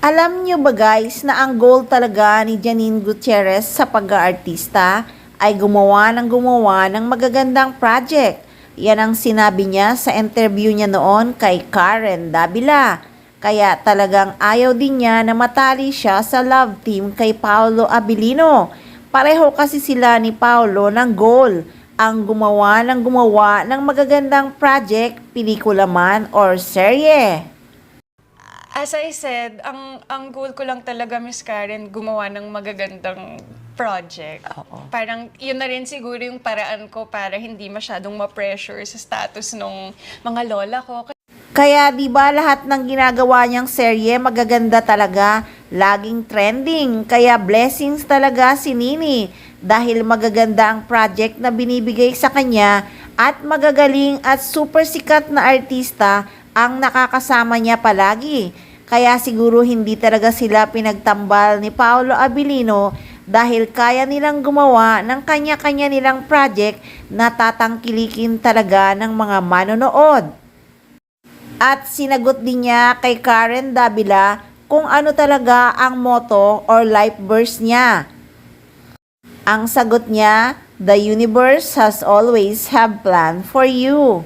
Alam niyo ba guys na ang goal talaga ni Janine Gutierrez sa pag-aartista ay gumawa ng magagandang project. Yan ang sinabi niya sa interview niya noon kay Karen Davila. Kaya talagang ayaw din niya na matali siya sa love team kay Paolo Abilino. Pareho kasi sila ni Paolo ng goal, ang gumawa ng magagandang project, pelikula man or serye. As I said, ang goal ko lang talaga, Miss Karen, gumawa ng magagandang project. Oo. Parang yun na rin siguro yung paraan ko para hindi masyadong ma-pressure sa status ng mga lola ko. Kaya di ba lahat ng ginagawa niyang serye magaganda talaga, laging trending. Kaya blessings talaga si Nini dahil magaganda ang project na binibigay sa kanya at magagaling at super sikat na artista ang nakakasama niya palagi. Kaya siguro hindi talaga sila pinagtambal ni Paolo Abilino dahil kaya nilang gumawa ng kanya-kanya nilang project na tatangkilikin talaga ng mga manonood. At sinagot din niya kay Karen Davila kung ano talaga ang motto or life verse niya. Ang sagot niya, "The universe has always have plan for you."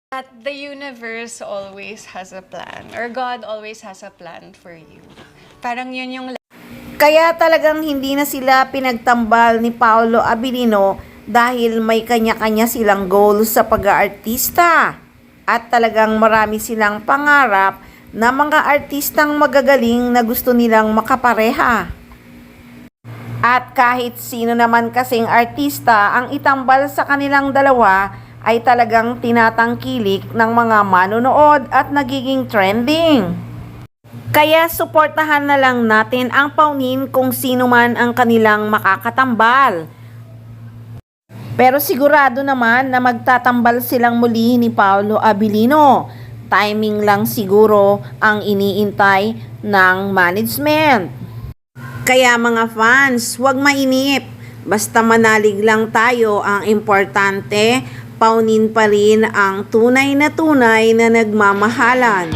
At the universe always has a plan, or God always has a plan for you. Parang yun yung Kaya talagang hindi na sila pinagtambal ni Paolo Abilino dahil may kanya-kanya silang goal sa pag-aartista. At talagang marami silang pangarap na mga artistang magagaling na gusto nilang makapareha. At kahit sino naman kasing artista ang itambal sa kanilang dalawa ay talagang tinatangkilik ng mga manonood at nagiging trending. Kaya suportahan na lang natin ang paunin kung sino man ang kanilang makakatambal. Pero sigurado naman na magtatambal silang muli ni Paolo Abilino. Timing lang siguro ang iniintay ng management. Kaya mga fans, huwag mainip. Basta manalig lang tayo, ang importante, paunin pa rin ang tunay na nagmamahalan.